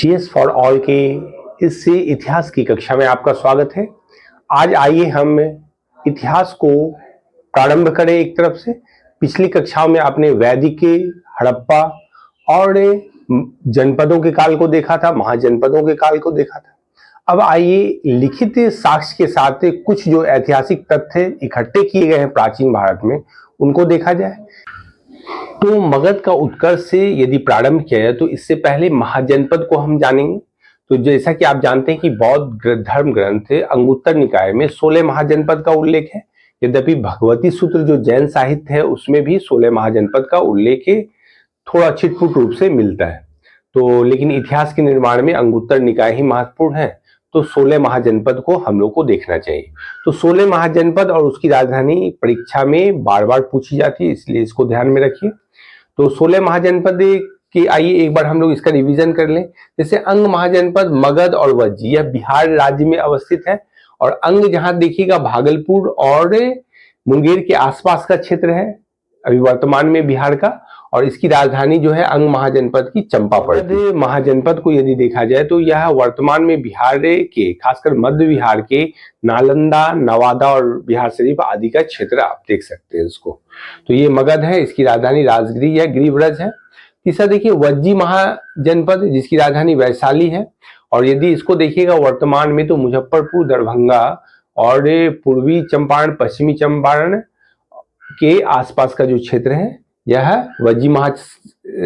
GS for all के इस इतिहास की कक्षा में आपका स्वागत है। आज आइए हम इतिहास को प्रारंभ करें। एक तरफ से पिछली कक्षाओं में आपने वैदिक, हड़प्पा और जनपदों के काल को देखा था, महाजनपदों के काल को देखा था। अब आइए लिखित साक्ष्य के साथ कुछ जो ऐतिहासिक तथ्य इकट्ठे किए गए हैं प्राचीन भारत में उनको देखा जाए। तो मगध का उत्कर्ष से यदि प्रारंभ किया जाए तो इससे पहले महाजनपद को हम जानेंगे। तो जैसा कि आप जानते हैं कि बौद्ध धर्म ग्रंथ अंगुत्तर निकाय में 16 महाजनपद का उल्लेख है। यद्यपि भगवती सूत्र जो जैन साहित्य है उसमें भी 16 महाजनपद का उल्लेख थोड़ा छिटपुट रूप से मिलता है। तो लेकिन इतिहास के निर्माण में अंगुत्तर निकाय ही महत्वपूर्ण है। तो 16 महाजनपद को हम लोग को देखना चाहिए। तो 16 महाजनपद और उसकी राजधानी परीक्षा में बार बार पूछी जाती है, इसलिए इसको ध्यान में रखिए। तो 16 महाजनपद की आइए एक बार हम लोग इसका रिवीजन कर लें। जैसे अंग महाजनपद मगध और वज्जी, यह बिहार राज्य में अवस्थित है। और अंग जहां देखिएगा भागलपुर और मुंगेर के आसपास का क्षेत्र है, अभी वर्तमान में बिहार का। और इसकी राजधानी जो है अंग महाजनपद की चंपापुर महाजनपद को यदि देखा जाए तो यह वर्तमान में बिहार के खासकर मध्य बिहार के नालंदा, नवादा और बिहार शरीफ आदि का क्षेत्र आप देख सकते हैं इसको। तो ये मगध है, इसकी राजधानी राजगिरी या गिरिव्रज है। तीसरा देखिए वज्जी महाजनपद जिसकी राजधानी वैशाली है। और यदि इसको देखिएगा वर्तमान में तो मुजफ्फरपुर, दरभंगा और पूर्वी चंपारण, पश्चिमी चंपारण के आसपास का जो क्षेत्र है यह वज्जी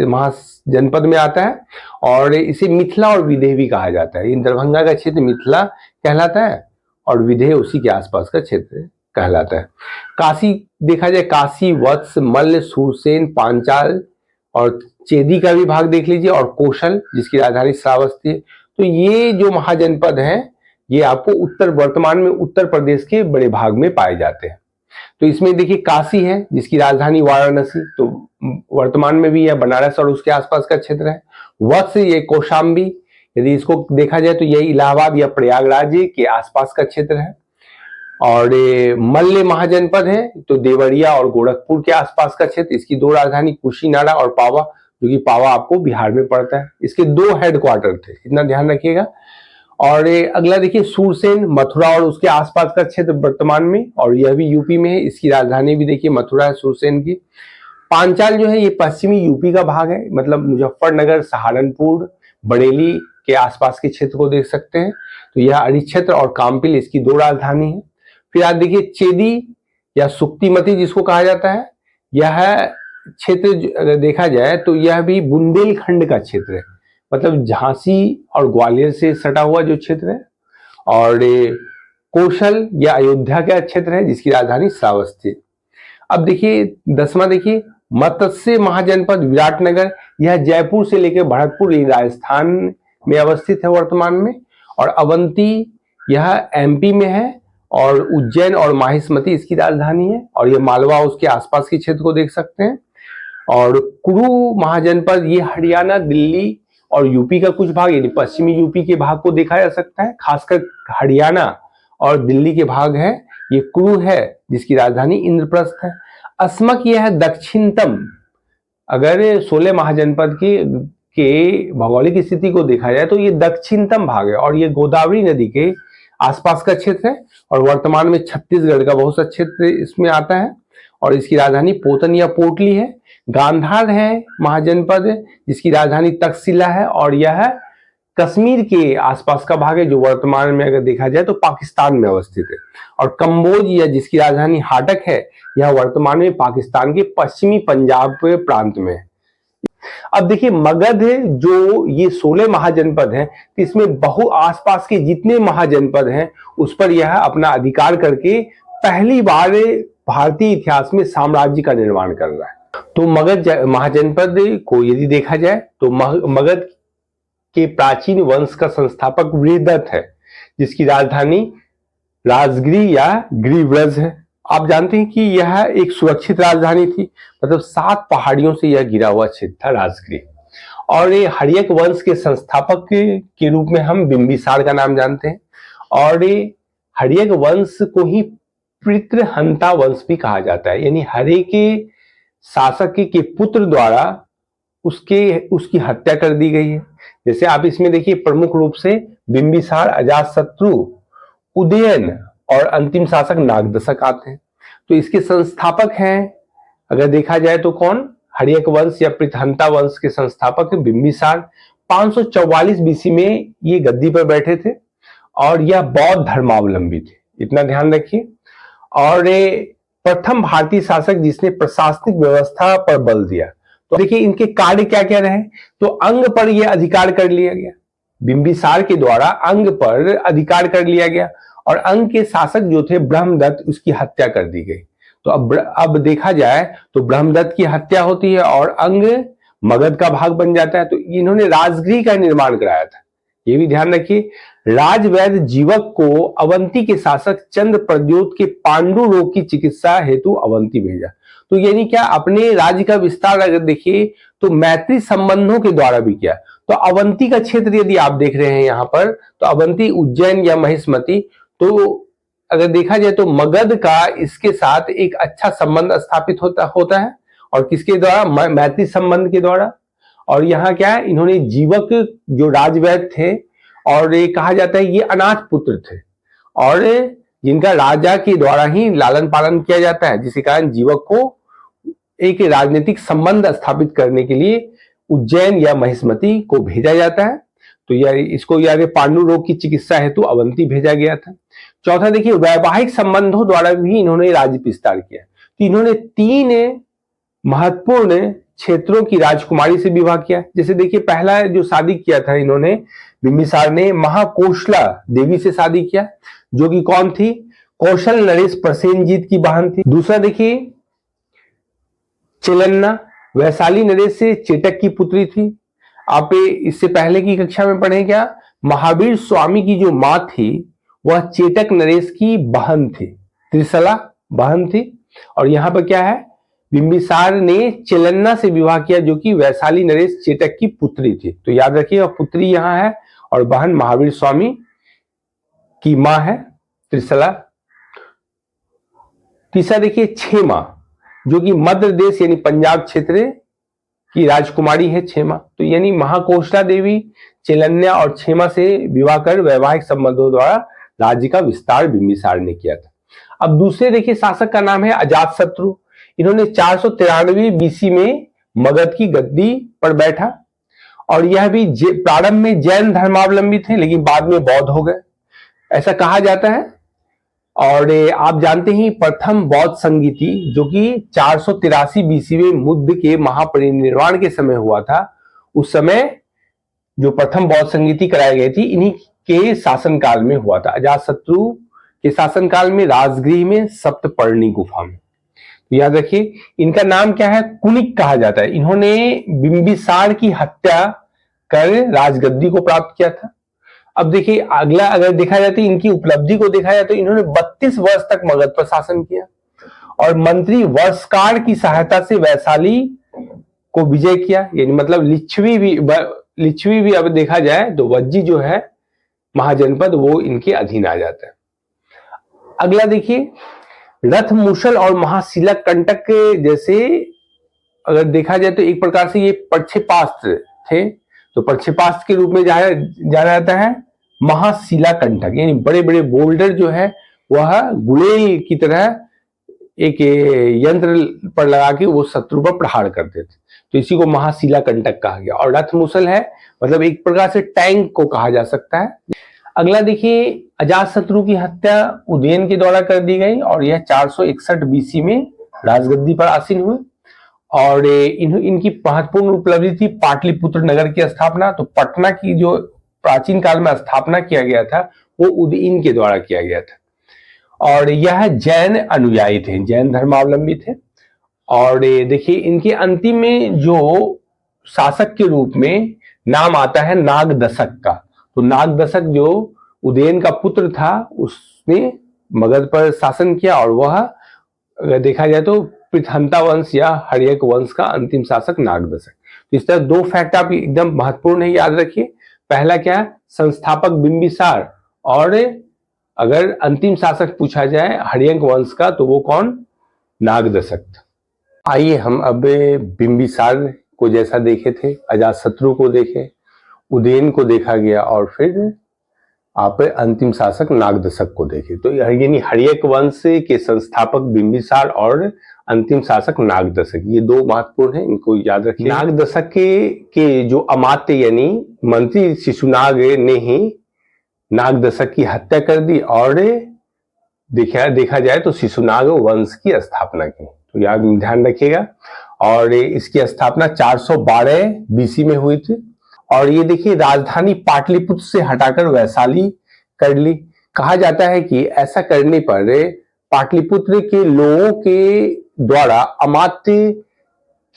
महाजनपद में आता है। और इसे मिथिला और विदेह भी कहा जाता है। इन दरभंगा का क्षेत्र मिथिला कहलाता है और विदेह उसी के आसपास का क्षेत्र कहलाता है। काशी देखा जाए, काशी, वत्स, मल्ल, सूरसेन, पांचाल और चेदी का भी भाग देख लीजिए, और कौशल जिसकी राजधानी श्रावस्ती है। तो ये जो महाजनपद हैं ये आपको वर्तमान में उत्तर प्रदेश के बड़े भाग में पाए जाते हैं। तो इसमें देखिए काशी है जिसकी राजधानी वाराणसी, तो वर्तमान में भी यह बनारस और उसके आसपास का क्षेत्र है। वत्स ये कौशाम्बी, यदि इसको देखा जाए तो यही इलाहाबाद या प्रयागराज के आसपास का क्षेत्र है। और मल्ल महाजनपद है तो देवरिया और गोरखपुर के आसपास का क्षेत्र, इसकी दो राजधानी कुशीनाड़ा और पावा, जो कि पावा आपको बिहार में पड़ता है। इसके दो हेडक्वार्टर थे, इतना ध्यान रखिएगा। और अगला देखिए सूरसेन, मथुरा और उसके आसपास का क्षेत्र वर्तमान में, और यह भी यूपी में है। इसकी राजधानी भी देखिए मथुरा है सूरसेन की। पांचाल जो है ये पश्चिमी यूपी का भाग है, मतलब मुजफ्फरनगर, सहारनपुर, बरेली के आसपास के क्षेत्र को देख सकते हैं। तो यह अरिक्षेत्र और काम्पिल इसकी दो राजधानी है। फिर आप देखिए चेदी या सुक्तिमती जिसको कहा जाता है, यह क्षेत्र अगर देखा जाए तो यह भी बुंदेलखंड का क्षेत्र है, मतलब झांसी और ग्वालियर से सटा हुआ जो क्षेत्र है। और कौशल या अयोध्या का क्षेत्र है जिसकी राजधानी श्रावस्ती। अब देखिए 10वां देखिए मत्स्य महाजनपद विराटनगर, यह जयपुर से लेकर भरतपुर राजस्थान में अवस्थित है वर्तमान में। और अवंती यह एमपी में है, और उज्जैन और माहिष्मती इसकी राजधानी है। और यह मालवा उसके आसपास के क्षेत्र को देख सकते हैं। और कुरु महाजनपद ये हरियाणा, दिल्ली और यूपी का कुछ भाग, यानी पश्चिमी यूपी के भाग को देखा जा सकता है। खासकर हरियाणा और दिल्ली के भाग है ये कुरु है जिसकी राजधानी इंद्रप्रस्थ है। अस्मक यह है दक्षिणतम, अगर 16 महाजनपद के भौगोलिक स्थिति को देखा जाए तो ये दक्षिणतम भाग है, और ये गोदावरी नदी के आसपास का क्षेत्र है। और वर्तमान में छत्तीसगढ़ का बहुत सा क्षेत्र इसमें आता है। और इसकी राजधानी पोतन या पोटली है। गांधार है महाजनपद जिसकी राजधानी तक्षशिला है, और यह कश्मीर के आसपास का भाग है जो वर्तमान में अगर देखा जाए तो पाकिस्तान में अवस्थित है। और कंबोज या जिसकी राजधानी हाटक है, यह वर्तमान में पाकिस्तान के पश्चिमी पंजाब प्रांत में है। अब देखिए मगध जो ये 16 महाजनपद हैं, इसमें आसपास के जितने महाजनपद हैं उस पर यह अपना अधिकार करके पहली बार भारतीय इतिहास में साम्राज्य का निर्माण कर रहा है। तो मगध महाजनपद को यदि देखा जाए तो मगध के प्राचीन वंश का संस्थापक वृहदत्त है जिसकी राजधानी राजगिरी या गिरिव्रज है। आप जानते हैं कि यह एक सुरक्षित राजधानी थी, मतलब 7 पहाड़ियों से यह घिरा हुआ क्षेत्र था राजगिरी। और ये हर्यक वंश के संस्थापक के रूप में हम बिंबिसार का नाम जानते हैं। और ये हर्यक वंश को ही पितृहंता वंश भी कहा जाता है, यानी हर्य के शासक के पुत्र द्वारा उसकी हत्या कर दी गई है। जैसे आप इसमें देखिए प्रमुख रूप से बिंबिसार, अजातशत्रु, उदयन और अंतिम शासक नागदशक आते हैं। तो इसके संस्थापक हैं अगर देखा जाए तो कौन, हर्यक वंश या पृथहंता वंश के संस्थापक बिंबिसार। 544 बीसी में ये गद्दी पर बैठे थे और यह बौद्ध धर्मावलंबी थे, इतना ध्यान रखिए। और प्रथम भारतीय शासक जिसने प्रशासनिक व्यवस्था पर बल दिया। तो देखिए इनके कार्य क्या क्या रहे, तो अंग पर यह अधिकार कर लिया गया, बिंबिसार के द्वारा अंग पर अधिकार कर लिया गया और अंग के शासक जो थे ब्रह्मदत्त, उसकी हत्या कर दी गई। तो अब देखा जाए तो ब्रह्मदत्त की हत्या होती है और अंग मगध का भाग बन जाता है। तो इन्होंने राजगृह का निर्माण कराया था, ये भी ध्यान रखिए। राजवैद्य जीवक को अवंती के शासक चंद्र प्रद्योत के पांडु रोग की चिकित्सा हेतु अवंती भेजा। तो यानी क्या, अपने राज्य का विस्तार अगर देखिए तो मैत्री संबंधों के द्वारा भी किया। तो अवंती का क्षेत्र यदि आप देख रहे हैं यहाँ पर, तो अवंती उज्जैन या महिष्मती, तो अगर देखा जाए तो मगध का इसके साथ एक अच्छा संबंध स्थापित होता है और किसके द्वारा, मैत्री संबंध के द्वारा। और यहाँ क्या है, इन्होंने जीवक जो राजवैद्य थे और ये कहा जाता है ये अनाथ पुत्र थे और जिनका राजा के द्वारा ही लालन पालन किया जाता है, जिसके कारण जीवक को एक राजनीतिक संबंध स्थापित करने के लिए उज्जैन या महिष्मती को भेजा जाता है। तो इसको यार पांडु रोग की चिकित्सा हेतु अवंती भेजा गया था। चौथा देखिए, वैवाहिक संबंधों द्वारा भी इन्होंने राज्य विस्तार किया। तो इन्होंने 3 महत्वपूर्ण क्षेत्रों की राजकुमारी से विवाह किया। जैसे देखिए पहला जो शादी किया था इन्होंने, बिंबिसार ने महाकोशला देवी से शादी किया, जो कि कौन थी, कौशल नरेश प्रसेनजीत की बहन थी। दूसरा देखिए चेलन्ना, वैशाली नरेश से चेटक की पुत्री थी। आप इससे पहले की कक्षा में पढ़े क्या, महावीर स्वामी की जो मां थी वह चेटक नरेश की बहन थी, त्रिशला बहन थी। और यहां पर क्या है, बिंबिसार ने चेलन्ना से विवाह किया जो कि वैशाली नरेश चेटक की पुत्री थी। तो याद रखिएगा, पुत्री यहां है और बहन महावीर स्वामी की मां है त्रिशला। तीसरा देखिए क्षेमा, जो कि मध्य प्रदेश यानी पंजाब क्षेत्र की राजकुमारी है क्षेमा। तो यानी महाकोशला देवी, चेलन्या और क्षेमा से विवाह कर वैवाहिक संबंधों द्वारा राज्य का विस्तार बिंबिसार ने किया था। अब दूसरे देखिए शासक का नाम है अजातशत्रु। इन्होंने 493 बीसी में मगध की गद्दी पर बैठा और यह भी प्रारंभ में जैन धर्मावलंबी थे लेकिन बाद में बौद्ध हो गए, ऐसा कहा जाता है। और आप जानते ही प्रथम बौद्ध संगीति जो कि 483 बीसी में बुद्ध के महापरिनिर्वाण के समय हुआ था, उस समय जो प्रथम बौद्ध संगीति कराई गई थी इन्हीं के शासनकाल में हुआ था। अजातशत्रु के शासनकाल में राजगृह में सप्तपर्णी गुफा में। तो याद रखिए इनका नाम क्या है, कुनिक कहा जाता है। इन्होंने बिंबिसार की हत्या कर राजगद्दी को प्राप्त किया था। अब देखिए अगला अगर देखा जाए तो इनकी उपलब्धि को देखा जाए तो इन्होंने 32 वर्ष तक मगध पर शासन किया और मंत्री वर्षकार की सहायता से वैशाली को विजय किया। यानी मतलब लिच्छवी भी अब देखा जाए तो वज्जी जो है महाजनपद वो इनके अधीन आ जाता है। अगला देखिए रथ मूसल और महाशिला कंटक जैसे अगर देखा जाए तो एक प्रकार से ये प्रक्षेपास्त्र थे। तो प्रक्षेपास्त्र के रूप में जाना जाता है महाशिला कंटक, यानी बड़े बड़े बोल्डर जो है वह गुलेल की तरह एक यंत्र पर लगा के वो शत्रु पर प्रहार करते थे। तो इसी को महाशिला कंटक कहा गया। और रथ मूसल है मतलब एक प्रकार से टैंक को कहा जा सकता है। अगला देखिए अजातशत्रु की हत्या उदयन के द्वारा कर दी गई और यह 461 बीसी में राजगद्दी पर आसीन हुए। और इनकी महत्वपूर्ण उपलब्धि थी पाटलिपुत्र नगर की स्थापना। तो पटना की जो प्राचीन काल में स्थापना किया गया था वो उदयन के द्वारा किया गया था। और यह जैन अनुयायी थे, जैन धर्मावलंबी थे। और देखिए इनके अंतिम में जो शासक के रूप में नाम आता है नागदशक का। तो नागदशक जो उदयन का पुत्र था उसने मगध पर शासन किया और वह अगर देखा जाए तो पृथहंता वंश या हर्यक वंश का अंतिम शासक नागदशक। तो इस तरह 2 फैक्ट आप एकदम महत्वपूर्ण है, याद रखिए। पहला क्या है, संस्थापक बिंबिसार, और अगर अंतिम शासक पूछा जाए हर्यक वंश का तो वो कौन, नागदशक। आइए हम अब बिंबिसार को जैसा देखे थे, अजातशत्रु को देखें, उदयन को देखा गया और फिर आप अंतिम शासक नागदशक को देखे। तो यानी हर्यक वंश के संस्थापक बिंबिसार और अंतिम शासक नागदशक, ये दो महत्वपूर्ण हैं, इनको याद रखिए। नागदशक के जो अमात्य यानी मंत्री शिशुनाग ने ही नागदशक की हत्या कर दी और देखा जाए तो शिशुनाग वंश की स्थापना की। तो याद ध्यान रखिएगा। और इसकी स्थापना 412 बीसी में हुई थी। और ये देखिए राजधानी पाटलिपुत्र से हटाकर वैशाली कर ली। कहा जाता है कि ऐसा करने पर पाटलिपुत्र के लोगों के द्वारा अमात्य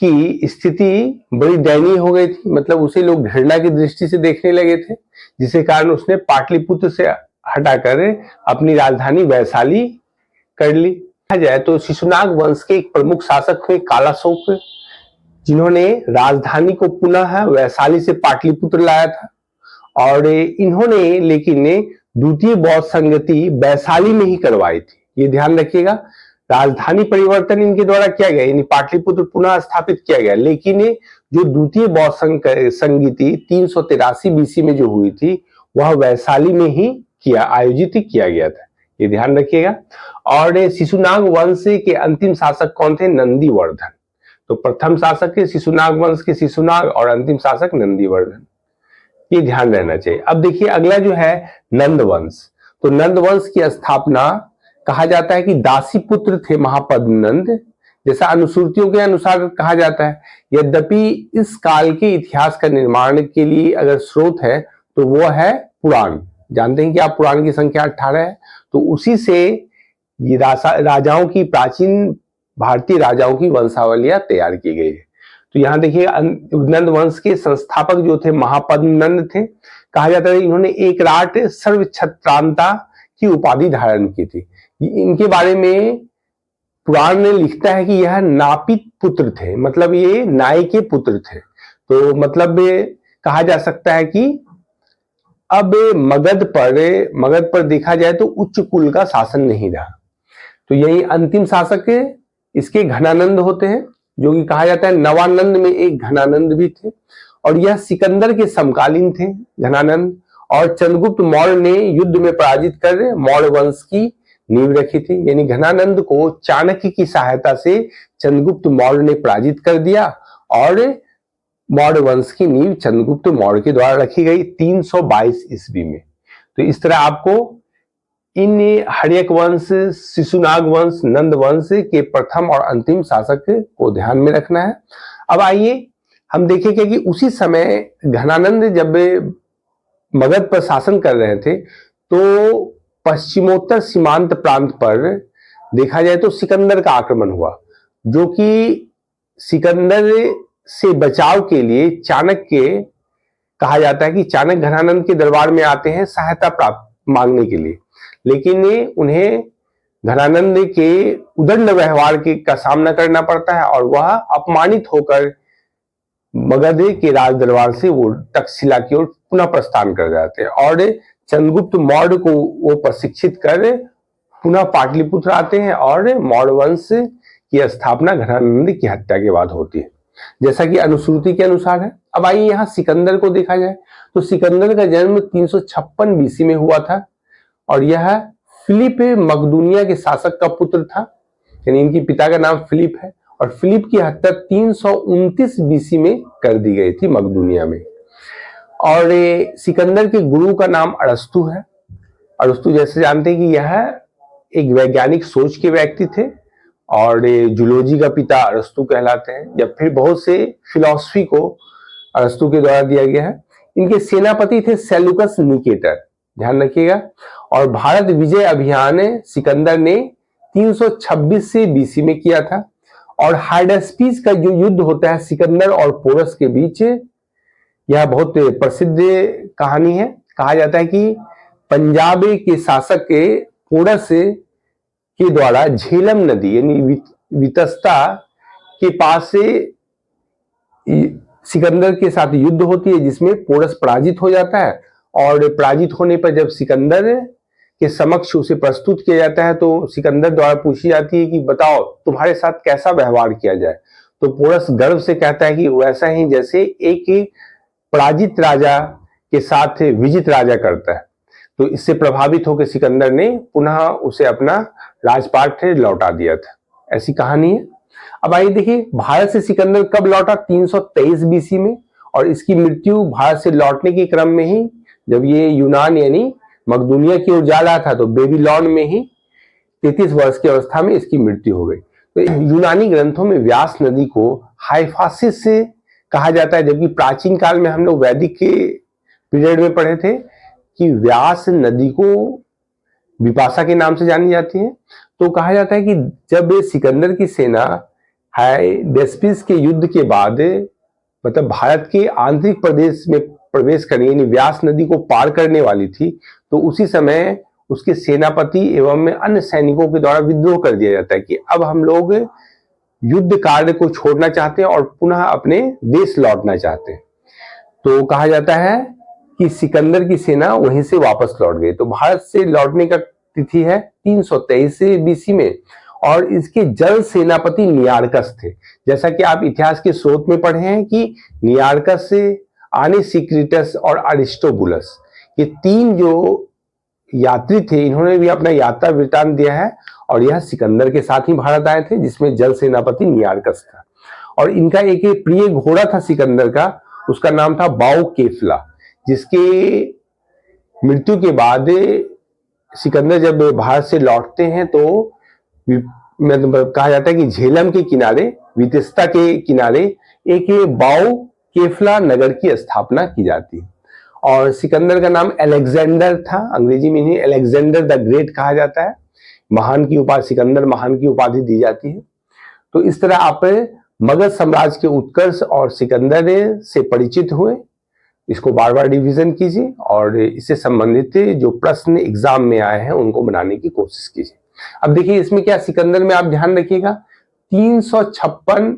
की स्थिति बड़ी दयनीय हो गई थी, मतलब उसे लोग घृणा की दृष्टि से देखने लगे थे, जिसके कारण उसने पाटलिपुत्र से हटाकर अपनी राजधानी वैशाली कर ली। कहा जाए तो शिशुनाग वंश के एक प्रमुख शासक हुए कालाशोक, जिन्होंने राजधानी को पुनः वैशाली से पाटलिपुत्र लाया था। और इन्होंने लेकिन द्वितीय बौद्ध संगति वैशाली में ही करवाई थी, ये ध्यान रखिएगा। राजधानी परिवर्तन इनके द्वारा किया गया, यानी पाटलिपुत्र पुनः स्थापित किया गया, लेकिन जो द्वितीय बौद्ध संगति 383 बीसी में जो हुई थी वह वैशाली में ही आयोजित किया गया था, ये ध्यान रखिएगा। और शिशुनाग वंश के अंतिम शासक कौन थे? नंदीवर्धन। तो प्रथम शासक के शिशुनाग वंश के शिशुनाग और अंतिम शासक नंदीवर्धन, ये ध्यान रहना चाहिए। अब देखिए अगला जो है नंद वंश। तो नंद वंश की स्थापना कहा जाता है कि दासी पुत्र थे महापद नंद, जैसा अनुश्रुतियों के अनुसार कहा जाता है। यद्यपि इस काल के इतिहास का निर्माण के लिए अगर स्रोत है तो वो है पुराण। जानते हैं कि आप पुराण की संख्या 18 है, तो उसी से ये राजाओं की प्राचीन भारतीय राजाओं की वंशावलियां तैयार की गई है। तो यहाँ देखिए नंद वंश के संस्थापक जो थे महापद नंद थे। कहा जाता है इन्होंने एक राट सर्व छत्रांता की उपाधि धारण की थी। इनके बारे में पुराण में लिखता है कि यह नापित पुत्र थे, मतलब ये नाय के पुत्र थे। तो मतलब कहा जा सकता है कि अब मगध पर देखा जाए तो उच्च कुल का शासन नहीं रहा। तो यही अंतिम शासक इसके घनानंद होते हैं, जो कि कहा जाता है नवानंद में एक घनानंद भी थे, और यह सिकंदर के समकालीन थे घनानंद। और चंद्रगुप्त मौर्य ने युद्ध में पराजित कर मौर्य वंश की नींव रखी थी, यानी घनानंद को चाणक्य की सहायता से चंद्रगुप्त मौर्य ने पराजित कर दिया और मौर्य वंश की नींव चंद्रगुप्त मौर्य के द्वारा रखी गई 322 ईस्वी में। तो इस तरह आपको इन हर्यक वंश, शिशुनाग वंश, नंद वंश के प्रथम और अंतिम शासक को ध्यान में रखना है। अब आइए हम देखेंगे कि उसी समय घनानंद जब मगध पर शासन कर रहे थे तो पश्चिमोत्तर सीमांत प्रांत पर देखा जाए तो सिकंदर का आक्रमण हुआ, जो कि सिकंदर से बचाव के लिए चाणक्य, कहा जाता है कि चाणक्य घनानंद के दरबार में आते हैं सहायता प्राप्त मांगने के लिए, लेकिन उन्हें घनानंद के उदंड व्यवहार का सामना करना पड़ता है और वह अपमानित होकर मगध के राज दरबार से वो तक्षशिला की ओर पुनः प्रस्थान कर जाते हैं और चंद्रगुप्त मौर्य को वो प्रशिक्षित कर पुनः पाटलिपुत्र आते हैं और मौर्य वंश की स्थापना घनानंद की हत्या के बाद होती है, जैसा कि अनुश्रुति के अनुसार है। अब आइए यहाँ सिकंदर को देखा जाए तो सिकंदर का जन्म 356 बीसी में हुआ था और यह फिलिप मकदूनिया के शासक का पुत्र था, यानी इनकी पिता का नाम फिलिप है और फिलिप की हत्या 329 बीसी में कर दी गई थी मकदूनिया में। और सिकंदर के गुरु का नाम अरस्तु है। अरस्तु जैसे जानते हैं कि यह एक वैज्ञानिक सोच के व्यक्ति थे और जूलॉजी का पिता अरस्तु कहलाते हैं, या फिर बहुत से फिलॉसफी को अरस्तु के द्वारा दिया गया है। इनके सेनापति थे सेल्यूकस निकेटर, ध्यान रखिएगा। और भारत विजय अभियान सिकंदर ने 326 से बीसी में किया था और हाइडेस्पीस का जो युद्ध होता है सिकंदर और पोरस के बीच, यह बहुत प्रसिद्ध कहानी है। कहा जाता है कि पंजाब के शासक के पोरस के द्वारा झेलम नदी यानी वितस्ता के पास से सिकंदर के साथ युद्ध होती है, जिसमें पोरस पराजित हो जाता है और पराजित होने पर जब सिकंदर के समक्ष उसे प्रस्तुत किया जाता है तो सिकंदर द्वारा पूछी जाती है कि बताओ तुम्हारे साथ कैसा व्यवहार किया जाए। तो पोरस गर्व से कहता है कि वैसा ही जैसे एक पराजित राजा के साथ विजित राजा करता है। तो इससे प्रभावित होकर सिकंदर ने पुनः उसे अपना राजपाट लौटा दिया था। ऐसी कहानी है। अब आइए देखिए भारत से सिकंदर कब लौटा, 323 बीसी में, और इसकी मृत्यु भारत से लौटने के क्रम में ही, जब ये यूनान यानी मकदूनिया की ओर जा रहा था, तो बेबीलोन में ही 33 वर्ष की अवस्था में इसकी मृत्यु हो गई। तो यूनानी ग्रंथों में व्यास नदी को हाइफासिस से कहा जाता है, जबकि प्राचीन काल में हम लोग वैदिक के पीरियड में पढ़े थे कि व्यास नदी को विपाशा के नाम से जानी जाती है। तो कहा जाता है कि जब सिकंदर की सेना हाइडेस्पिस के युद्ध के बाद मतलब भारत के आंतरिक प्रदेश में प्रवेश करने यानी व्यास नदी को पार करने वाली थी, तो उसी समय उसके सेनापति एवं अन्य सैनिकों के द्वारा विद्रोह कर दिया जाता है कि अब हम लोग युद्ध कार्य को छोड़ना चाहते हैं और पुनः अपने देश लौटना चाहते हैं। तो कहा जाता है कि सिकंदर की सेना वहीं से वापस लौट गई। तो भारत से लौटने का तिथि है 323 बीसी में, और इसके जल सेनापति नियार्कस थे। जैसा कि आप इतिहास के स्रोत में पढ़े हैं कि नियार्कस से आनेसिक्रिटस और अरिस्टोबुलस, ये तीन जो यात्री थे, इन्होंने भी अपना यात्रा वृत्तांत दिया है, और यह सिकंदर के साथ ही भारत आए थे, जिसमें जल सेनापति नियार्कस था। और इनका एक प्रिय घोड़ा था सिकंदर का, उसका नाम था बाउ केफला, जिसके मृत्यु के बाद सिकंदर जब भारत से लौटते हैं तो कहा जाता है कि झेलम के किनारे, वितेस्ता के किनारे एक बाउ केफला नगर की स्थापना की जाती है। और सिकंदर का नाम अलेक्जेंडर था, अंग्रेजी में इन्हें अलेक्जेंडर द ग्रेट कहा जाता है। महान की उपाधि, सिकंदर महान की उपाधि दी जाती है। तो इस तरह आप मगध साम्राज्य के उत्कर्ष और सिकंदर से परिचित हुए। इसको बार बार रिवीजन कीजिए और इससे संबंधित जो प्रश्न एग्जाम में आए हैं उनको बनाने की कोशिश कीजिए। अब देखिए इसमें क्या, सिकंदर में आप ध्यान रखिएगा 356,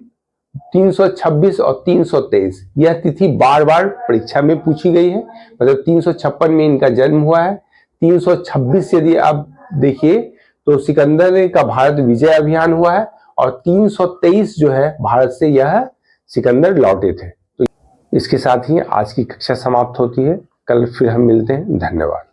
326 और 323 यह तिथि बार बार परीक्षा में पूछी गई है। मतलब 356 में इनका जन्म हुआ है, 326 यदि आप देखिए तो सिकंदर का भारत विजय अभियान हुआ है, और 323 जो है भारत से यह सिकंदर लौटे थे। तो इसके साथ ही आज की कक्षा समाप्त होती है। कल फिर हम मिलते हैं। धन्यवाद।